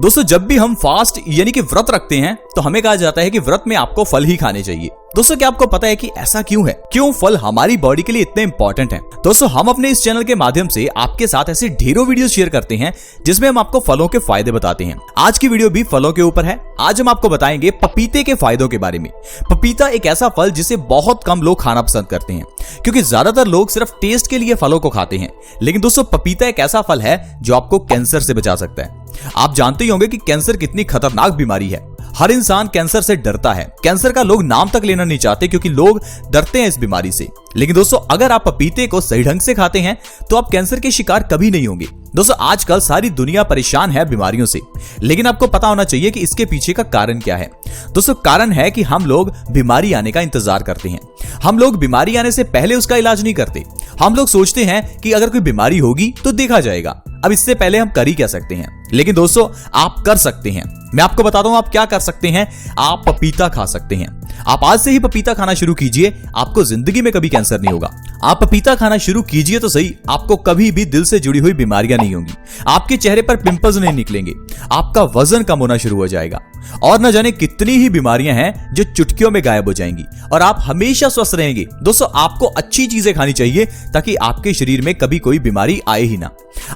दोस्तों जब भी हम फास्ट यानी कि व्रत रखते हैं तो हमें कहा जाता है कि व्रत में आपको फल ही खाने चाहिए। दोस्तों क्या आपको पता है कि ऐसा क्यों है? क्यों फल हमारी बॉडी के लिए इतने इंपॉर्टेंट हैं? दोस्तों हम अपने इस चैनल के माध्यम से आपके साथ ऐसे ढेरों वीडियो शेयर करते हैं जिसमें हम आपको फलों के फायदे बताते हैं। आज की वीडियो भी फलों के ऊपर है। आज हम आपको बताएंगे पपीते के फायदों के बारे में। पपीता एक ऐसा फल जिसे बहुत कम लोग खाना पसंद करते हैं क्योंकि ज्यादातर लोग सिर्फ टेस्ट के लिए फलों को खाते हैं। लेकिन दोस्तों पपीता एक ऐसा फल है जो आपको कैंसर से बचा सकता है। आप जानते ही होंगे कि कैंसर कितनी खतरनाक बीमारी है। हर इंसान कैंसर से डरता है। कैंसर का लोग नाम तक लेना नहीं चाहते क्योंकि लोग डरते हैं इस बीमारी से। लेकिन दोस्तों अगर आप पपीते को सही ढंग से खाते हैं तो आप कैंसर के शिकार कभी नहीं होंगे। दोस्तों आजकल सारी दुनिया परेशान है बीमारियों से, लेकिन आपको पता होना चाहिए कि इसके पीछे का कारण क्या है। दोस्तों कारण है कि हम लोग बीमारी आने का इंतजार करते हैं। हम लोग बीमारी आने से पहले उसका इलाज नहीं करते। हम लोग सोचते हैं कि अगर कोई बीमारी होगी तो देखा जाएगा। अब इससे पहले हम कर ही क्या सकते हैं? लेकिन दोस्तों आप कर सकते हैं। मैं आपको बताता हूं आप क्या कर सकते हैं। आप पपीता खा सकते हैं। आप आज से ही पपीता खाना शुरू कीजिए, आपको जिंदगी में कभी कैंसर नहीं होगा। आप पपीता खाना शुरू कीजिए तो सही, आपको कभी भी दिल से जुड़ी हुई बीमारियां नहीं होंगी। आपके चेहरे पर पिंपल्स नहीं निकलेंगे। आपका वजन कम होना शुरू हो जाएगा और न जाने कितनी ही बीमारियां हैं जो चुटकियों में गायब हो जाएंगी और आप हमेशा स्वस्थ रहेंगे। दोस्तों आपको अच्छी चीजें खानी चाहिए ताकि आपके शरीर में कभी कोई बीमारी आए ही ना।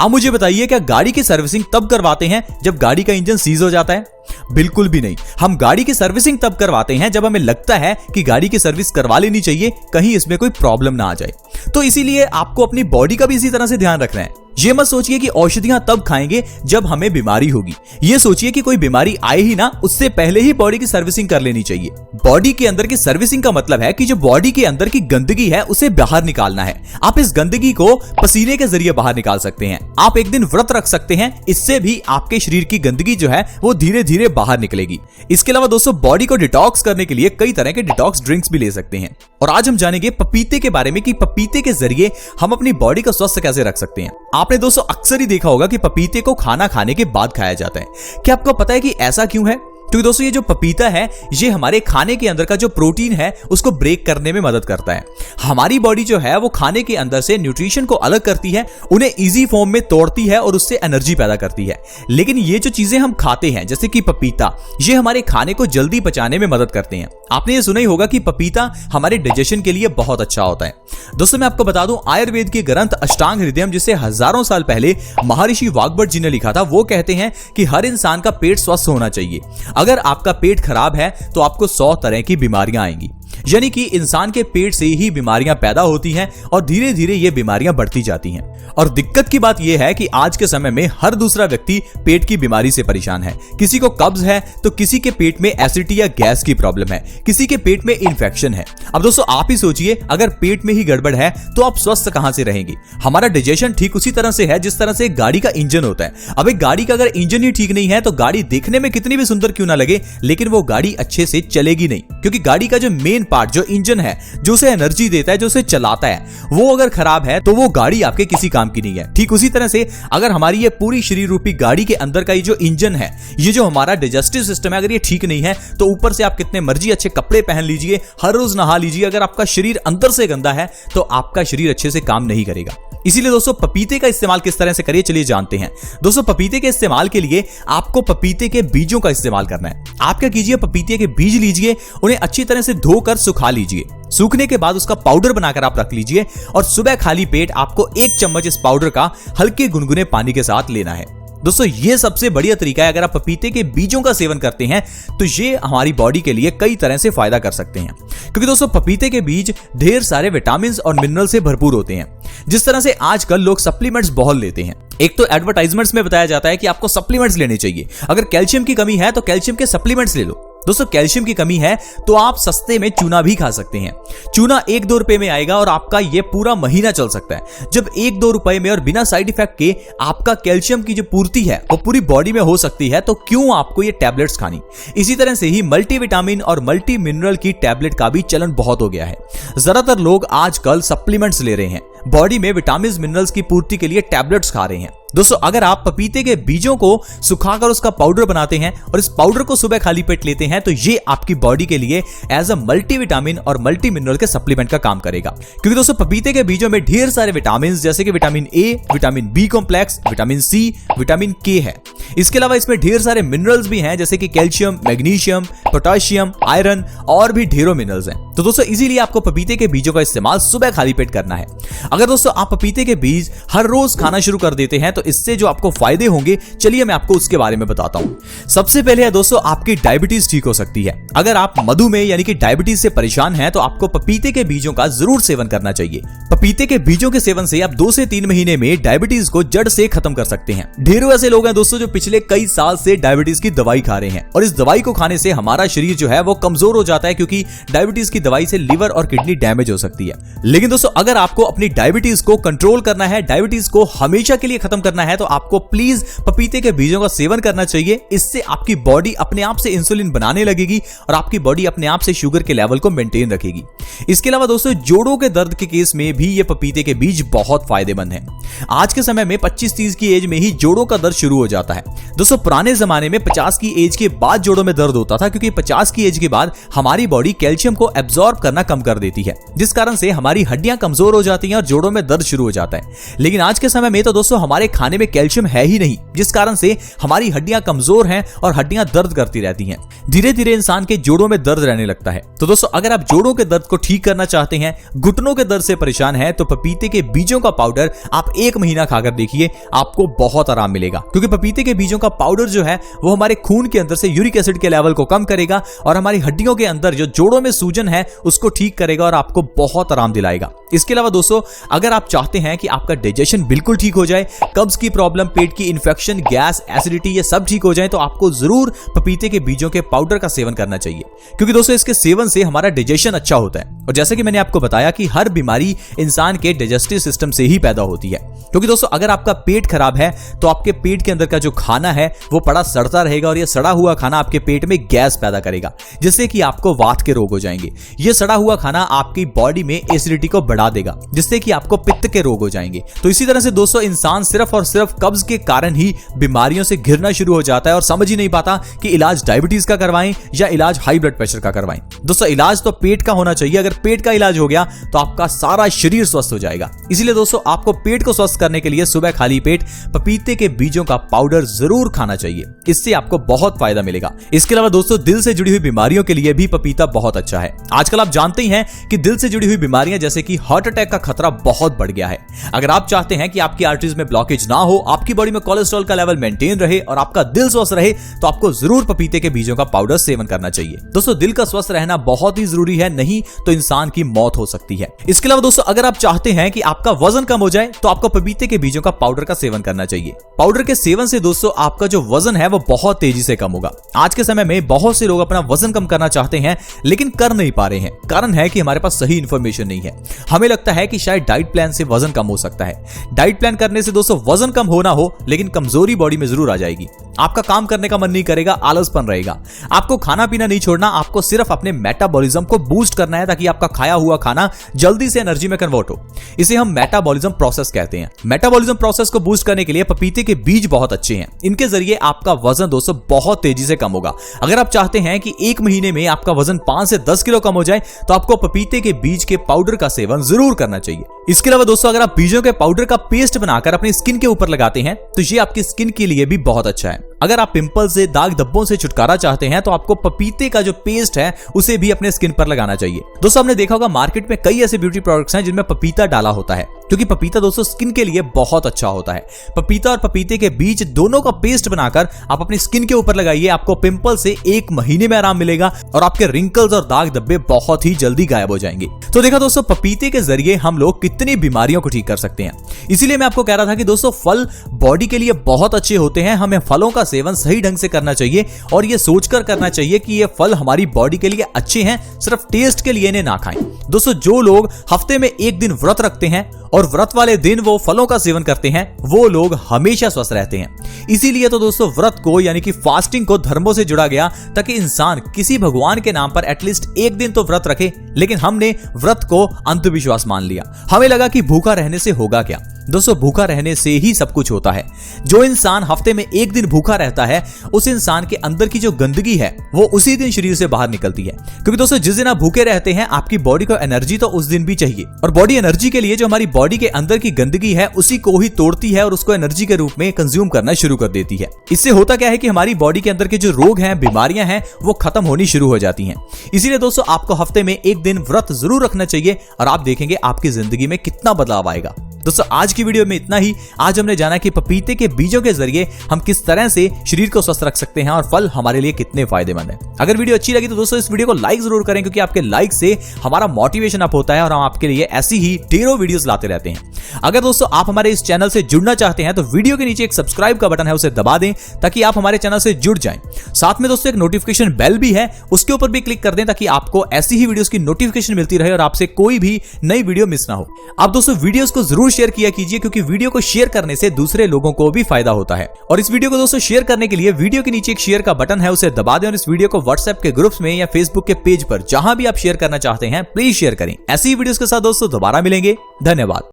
आप मुझे बताइए, क्या गाड़ी की सर्विसिंग तब करवाते हैं जब गाड़ी का इंजन सीज हो जाता है? बिल्कुल भी नहीं। हम गाड़ी की सर्विसिंग तब करवाते हैं जब हमें लगता है कि गाड़ी की सर्विस करवा लेनी चाहिए, कहीं इसमें कोई प्रॉब्लम ना आ जाए। तो इसीलिए आपको अपनी बॉडी का भी इसी तरह से ध्यान रखना है। ये मत सोचिए कि औषधियां तब खाएंगे जब हमें बीमारी होगी। ये सोचिए कि कोई बीमारी आए ही ना, उससे पहले ही बॉडी की सर्विसिंग कर लेनी चाहिए। बॉडी के अंदर की सर्विसिंग का मतलब है कि जो बॉडी के अंदर की गंदगी है उसे बाहर निकालना है। आप इस गंदगी को पसीने के जरिए बाहर निकाल सकते हैं। आप एक दिन व्रत रख सकते हैं, इससे भी आपके शरीर की गंदगी जो है वो धीरे धीरे बाहर निकलेगी। इसके अलावा दोस्तों बॉडी को डिटॉक्स करने के लिए कई तरह के डिटॉक्स ड्रिंक्स भी ले सकते हैं। और आज हम जानेंगे पपीते के बारे में कि पपीते के जरिए हम अपनी बॉडी को स्वस्थ कैसे रख सकते हैं। आपने दोस्तों अक्सर ही देखा होगा कि पपीते को खाना खाने के बाद खाया जाता है। क्या आपको पता है कि ऐसा क्यों है? क्योंकि दोस्तों ये जो पपीता है ये हमारे खाने के अंदर का जो प्रोटीन है उसको ब्रेक करने में मदद करता है। हमारी बॉडी जो है वो खाने के अंदर से न्यूट्रिशन को अलग करती है, उन्हें इजी फॉर्म में तोड़ती है और उससे एनर्जी पैदा करती है। लेकिन ये जो चीजें हम खाते हैं जैसे कि पपीता, ये हमारे खाने को जल्दी पचाने में मदद करते हैं। आपने ये सुना ही होगा कि पपीता हमारे डाइजेशन के लिए बहुत अच्छा होता है। दोस्तों मैं आपको बता दूं, आयुर्वेद के ग्रंथ अष्टांग हृदयम जिसे हजारों साल पहले महर्षि वाग्भट जी ने लिखा था, वो कहते हैं कि हर इंसान का पेट स्वस्थ होना चाहिए। अगर आपका पेट खराब है तो आपको 100 तरह की बीमारियां आएंगी। यानी कि इंसान के पेट से ही बीमारियां पैदा होती हैं और धीरे धीरे ये बीमारियां बढ़ती जाती हैं। और दिक्कत की बात यह है कि आज के समय में हर दूसरा व्यक्ति पेट की बीमारी से परेशान है। किसी को कब्ज है तो किसी के पेट में एसिडिटी या गैस की प्रॉब्लम है, किसी के पेट में इन्फेक्शन है। अब दोस्तों आप ही सोचिए, अगर पेट में ही गड़बड़ है तो आप स्वस्थ कहां से रहेंगे? हमारा डाइजेशन ठीक उसी तरह से है जिस तरह से गाड़ी का इंजन होता है। अब एक गाड़ी का अगर इंजन ही ठीक नहीं है तो गाड़ी देखने में कितनी भी सुंदर क्यों ना लगे, लेकिन वो गाड़ी अच्छे से चलेगी नहीं। क्योंकि गाड़ी का जो मेन पार्ट, जो इंजन है, जो उसे एनर्जी देता है, जो उसे चलाता है, वो अगर खराब है तो वो गाड़ी आपके किसी काम की नहीं है। ठीक उसी तरह से अगर हमारी ये पूरी शरीर रूपी गाड़ी के अंदर का ये जो इंजन है, ये जो हमारा डाइजेस्टिव सिस्टम है, अगर ये ठीक नहीं है तो ऊपर से आप कितने मर्जी अच्छे कपड़े पहन लीजिए, हर रोज नहा लीजिए, अगर आपका शरीर अंदर से गंदा है तो आपका शरीर अच्छे से काम नहीं करेगा। इसीलिए दोस्तों पपीते का इस्तेमाल किस तरह से करिए, चलिए जानते हैं। दोस्तों पपीते के इस्तेमाल के लिए आपको पपीते के बीजों का इस्तेमाल करना है। आप क्या कीजिए, पपीते के बीज लीजिए, उन्हें अच्छी तरह से धोकर सुखा लीजिए। सूखने के बाद उसका पाउडर बनाकर आप रख लीजिए और सुबह खाली पेट आपको 1 चम्मच इस पाउडर का हल्के गुनगुने पानी के साथ लेना है। दोस्तों ये सबसे बढ़िया तरीका है। अगर आप पपीते के बीजों का सेवन करते हैं तो ये हमारी बॉडी के लिए कई तरह से फायदा कर सकते हैं। क्योंकि दोस्तों पपीते के बीज ढेर सारे विटामिन और मिनरल से भरपूर होते हैं। जिस तरह से आजकल लोग सप्लीमेंट्स बहुत लेते हैं। एक तो एडवर्टाइजमेंट्स में बताया जाता है कि आपको सप्लीमेंट्स लेने चाहिए। अगर कैल्शियम की कमी है तो कैल्शियम के सप्लीमेंट्स ले लो। दोस्तों कैल्शियम की कमी है तो आप सस्ते में चूना भी खा सकते हैं। चूना 1-2 रुपए में आएगा और आपका ये पूरा महीना चल सकता है। जब 1-2 रुपए में और बिना साइड इफेक्ट के आपका कैल्शियम की जो पूर्ति है वो पूरी बॉडी में हो सकती है, तो क्यों आपको ये टैबलेट्स खानी? इसी तरह से ही मल्टीविटामिन और मल्टी मिनरल की टैबलेट का भी चलन बहुत हो गया है। ज्यादातर लोग आजकल सप्लीमेंट्स ले रहे हैं, बॉडी में विटामिन मिनरल्स की पूर्ति के लिए टैबलेट्स खा रहे हैं। दोस्तों अगर आप पपीते के बीजों को सुखाकर उसका पाउडर बनाते हैं और इस पाउडर को सुबह खाली पेट लेते हैं तो ये आपकी बॉडी के लिए एज अ मल्टीविटामिन और मल्टी मिनरल के सप्लीमेंट का काम करेगा। क्योंकि दोस्तों पपीते के बीजों में ढेर सारे विटामिन जैसे कि vitamin A, vitamin B complex, vitamin C, vitamin K है। इसके अलावा इसमें ढेर सारे मिनरल्स भी हैं जैसे कि कैल्शियम, मैग्नीशियम, पोटेशियम, आयरन और भी ढेरों मिनरल्स हैं। तो दोस्तों इसीलिए आपको पपीते के बीजों का इस्तेमाल सुबह खाली पेट करना है। अगर दोस्तों आप पपीते के बीज हर रोज खाना शुरू कर देते हैं तो इससे जो आपको फायदे होंगे चलिए मैं आपको उसके बारे में बताता हूं। सबसे पहले है दोस्तों आपकी डायबिटीज ठीक हो सकती है। अगर आप मधुमेह यानी कि डायबिटीज से परेशान हैं तो आपको पपीते के बीजों का जरूर सेवन करना चाहिए। पपीते के बीजों के सेवन से आप 2 से 3 महीने में डायबिटीज को जड़ से खत्म कर सकते हैं। ढेरों ऐसे लोग हैं दोस्तों जो पिछले कई साल से डायबिटीज की दवाई खा रहे हैं और इस दवाई को खाने से हमारा शरीर जो है वो कमजोर हो जाता है क्योंकि डायबिटीज की दवाई से लिवर और किडनी डैमेज हो सकती है। लेकिन दोस्तों अगर आपको अपनी डायबिटीज को कंट्रोल करना है, डायबिटीज को हमेशा के लिए खत्म करना है तो आपको प्लीज पपीते के बीजों का सेवन करना चाहिए। इससे आपकी बॉडी अपने आप से इंसुलिन बनाने लगेगी और आपकी बॉडी अपने आप से शुगर के लेवल को मेंटेन रखेगी। इसके अलावा दोस्तों जोड़ों के दर्द के केस में भी ये पपीते के बीज बहुत फायदेमंद हैं। आज के समय में 25-30 की एज में ही जोड़ों का दर्द शुरू हो जाता है। दोस्तों पुराने जमाने में 50 की एज के बाद जोड़ों में दर्द होता था क्योंकि 50 की एज के बाद हमारी बॉडी कैल्शियम को एब्जॉर्ब करना कम कर देती है, जिस कारण से हमारी हड्डियां कमजोर हो जाती हैं और जोड़ों में दर्द शुरू हो जाता है। लेकिन आज के समय में तो दोस्तों हमारे खाने में कैल्शियम है ही नहीं, जिस कारण से हमारी हड्डियां कमजोर हैं और हड्डियां दर्द करती रहती हैं। धीरे धीरे इंसान के जोड़ों में दर्द रहने लगता है। तो दोस्तों अगर आप जोड़ों के दर्द को ठीक करना चाहते हैं, घुटनों के दर्द से परेशान हैं, तो पपीते के बीजों का पाउडर आप 1 महीना खाकर देखिए, आपको बहुत आराम मिलेगा। क्योंकि पपीते के बीजों का पाउडर जो है वो हमारे खून के अंदर से यूरिक एसिड के लेवल को कम करेगा और हमारी हड्डियों के अंदर जो जोड़ों में सूजन है उसको ठीक करेगा और आपको बहुत आराम दिलाएगा। इसके अलावा दोस्तों अगर आप चाहते हैं कि आपका डाइजेशन बिल्कुल ठीक हो जाए, कब्ज की प्रॉब्लम, पेट की इन्फेक्शन, गैस, एसिडिटी ये सब ठीक हो जाए, तो आपको जरूर पपीते के बीजों के पाउडर का सेवन करना चाहिए। क्योंकि दोस्तों इसके सेवन से हमारा डाइजेशन अच्छा होता है और जैसे कि मैंने आपको बताया कि हर बीमारी इंसान के डाइजेस्टिव सिस्टम से ही पैदा होती है। क्योंकि दोस्तों अगर आपका पेट खराब है तो आपके पेट के अंदर का जो खाना है वो पड़ा सड़ता रहेगा और ये सड़ा हुआ खाना आपके पेट में गैस पैदा करेगा, जिससे कि आपको वात के रोग हो जाएंगे। ये सड़ा हुआ खाना आपकी बॉडी में एसिडिटी को बढ़ा देगा, जिससे कि आपको पित्त के रोग हो जाएंगे। तो इसी तरह से दोस्तों इंसान सिर्फ और सिर्फ कब्ज के कारण ही बीमारियों से घिरना शुरू हो जाता है और समझ ही नहीं पाता कि इलाज डायबिटीज का करवाएं या इलाज हाई ब्लड प्रेशर का करवाएं। दोस्तों इलाज तो पेट का होना चाहिए। अगर पेट का इलाज हो गया तो आपका सारा शरीर स्वस्थ हो जाएगा। इसीलिए दोस्तों आपको पेट को स्वस्थ करने के लिए सुबह खाली पेट पपीते के बीजों का पाउडर जरूर खाना चाहिए। इससे आपको बहुत फायदा मिलेगा। इसके अलावा दोस्तों दिल से जुड़ी हुई बीमारियों के लिए भी पपीता बहुत अच्छा है। आजकल आप जानते ही हैं कि दिल से जुड़ी हुई बीमारियां जैसे कि हार्ट अटैक का खतरा बहुत बढ़ गया है। अगर आप चाहते हैं कि आपकी आर्टरीज में ब्लॉकेज ना हो, आपकी बॉडी में कोलेस्ट्रॉल का लेवल मेंटेन रहे और आपका दिल स्वस्थ रहे, तो आपको जरूर पपीते के बीजों का पाउडर सेवन करना चाहिए। दोस्तों दिल का स्वस्थ रहना बहुत ही जरूरी है, नहीं तो इंसान की मौत हो सकती है। इसके अलावा दोस्तों अगर आप चाहते हैं कि आपका वजन कम हो जाए तो आपको पपीते के बीजों का पाउडर का सेवन करना चाहिए। पाउडर के सेवन से दोस्तों आपका जो वजन है वो बहुत तेजी से कम होगा। आज के समय में बहुत से लोग अपना वजन कम करना चाहते हैं लेकिन कर नहीं पा रहे हैं। कारण है कि हमारे पास सही इंफॉर्मेशन नहीं है। हमें लगता है कि शायद डाइट प्लान से वजन कम हो सकता है। डाइट प्लान करने से दोस्तों वजन कम होना हो लेकिन कमजोरी बॉडी में जरूर आ जाएगी। आपका काम करने का मन नहीं करेगा, आलसपन रहेगा। आपको खाना पीना नहीं छोड़ना, आपको सिर्फ अपने मेटाबॉलिज्म को बूस्ट करना है ताकि आपका खाया हुआ खाना जल्दी से एनर्जी में कन्वर्ट हो। इसे हम मेटाबॉलिज्म प्रोसेस कहते हैं। मेटाबॉलिज्म प्रोसेस को बूस्ट करने के लिए पपीते के बीज बहुत अच्छे हैं। इनके जरिए आपका वजन दोस्तों बहुत तेजी से कम होगा। अगर आप चाहते हैं कि 1 महीने में आपका वजन 5 से 10 किलो कम हो जाए तो आपको पपीते के बीज के पाउडर का सेवन जरूर करना चाहिए। इसके अलावा दोस्तों अगर आप बीजों के पाउडर का पेस्ट बनाकर अपनी स्किन के ऊपर लगाते हैं तो ये आपकी स्किन के लिए भी बहुत अच्छा है। अगर आप पिंपल से, दाग धब्बों से छुटकारा चाहते हैं तो आपको पपीते का जो पेस्ट है उसे भी अपने स्किन पर लगाना चाहिए। दोस्तों आपने देखा होगा मार्केट में कई ऐसे ब्यूटी प्रोडक्ट्स हैं जिनमें पपीता डाला होता है, क्योंकि पपीता दोस्तों स्किन के लिए बहुत अच्छा होता है। पपीता और पपीते के बीज दोनों का पेस्ट बनाकर आप अपनी स्किन के ऊपर लगाइए। आपको पिंपल से 1 महीने में आराम मिलेगा और आपके रिंकल्स और दाग धब्बे बहुत ही जल्दी गायब हो जाएंगे। तो देखा दोस्तों पपीते के जरिए हम लोग कितनी बीमारियों को ठीक कर सकते हैं। इसीलिए मैं आपको कह रहा था कि दोस्तों फल बॉडी के लिए बहुत अच्छे होते हैं। हमें फलों का सेवन सही ढंग से करना चाहिए और ये सोचकर करना चाहिए कि ये फल हमारी बॉडी के लिए अच्छे हैं, सिर्फ टेस्ट के लिए इन्हें ना खाएं। दोस्तों जो लोग हफ्ते में 1 दिन व्रत रखते हैं और व्रत वाले दिन वो फलों का सेवन करते हैं, वो लोग हमेशा स्वस्थ रहते हैं। इसीलिए तो दोस्तों व्रत को यानी कि फास्टिंग को धर्मों से जुड़ा गया ताकि इंसान किसी भगवान के नाम पर एटलीस्ट 1 दिन तो व्रत रखे। लेकिन हमने व्रत को अंधविश्वास मान लिया। हमें लगा कि भूखा रहने से होगा क्या। दोस्तों भूखा रहने से ही सब कुछ होता है। जो इंसान हफ्ते में एक दिन भूखा रहता है उस इंसान के अंदर की जो गंदगी है वो उसी दिन शरीर से बाहर निकलती है। क्योंकि दोस्तों जिस दिन आप भूखे रहते हैं आपकी बॉडी को एनर्जी तो उस दिन भी चाहिए, और बॉडी एनर्जी के लिए जो हमारी बॉडी के अंदर की गंदगी है उसी को ही तोड़ती है और उसको एनर्जी के रूप में कंज्यूम करना शुरू कर देती है। इससे होता क्या है कि हमारी बॉडी के अंदर के जो रोग हैं, बीमारियां हैं, वो खत्म होनी शुरू हो जाती हैं। इसीलिए दोस्तों आपको हफ्ते में एक दिन व्रत जरूर रखना चाहिए और आप देखेंगे आपकी जिंदगी में कितना बदलाव आएगा। दोस्तों आज की वीडियो में इतना ही। आज हमने जाना कि पपीते के बीजों के जरिए हम किस तरह से शरीर को स्वस्थ रख सकते हैं और फल हमारे लिए कितने फायदेमंद है। अगर वीडियो अच्छी लगी तो दोस्तों इस वीडियो को लाइक जरूर करें, क्योंकि आपके लाइक से हमारा मोटिवेशन अप होता है और हम आपके लिए ऐसी ही ढेरों वीडियोस लाते रहते हैं। अगर दोस्तों आप हमारे इस चैनल से जुड़ना चाहते हैं तो वीडियो के नीचे एक सब्सक्राइब का बटन है, उसे दबा दें ताकि आप हमारे चैनल से जुड़ जाएं। साथ में दोस्तों एक नोटिफिकेशन बेल भी है, उसके ऊपर भी क्लिक कर दें ताकि आपको ऐसी ही वीडियोस की नोटिफिकेशन मिलती रहे और आपसे कोई भी नई वीडियो मिस ना हो। आप दोस्तों वीडियोस को जरूर शेयर किया कीजिए, क्योंकि वीडियो को शेयर करने से दूसरे लोगों को भी फायदा होता है। और इस वीडियो को दोस्तों शेयर करने के लिए वीडियो के नीचे एक शेयर का बटन है, उसे दबा दें और इस वीडियो को व्हाट्सएप के ग्रुप्स में या फेसबुक के पेज पर जहां भी आप शेयर करना चाहते हैं प्लीज शेयर करें। ऐसी ही वीडियोस के साथ दोस्तों दोबारा मिलेंगे। धन्यवाद।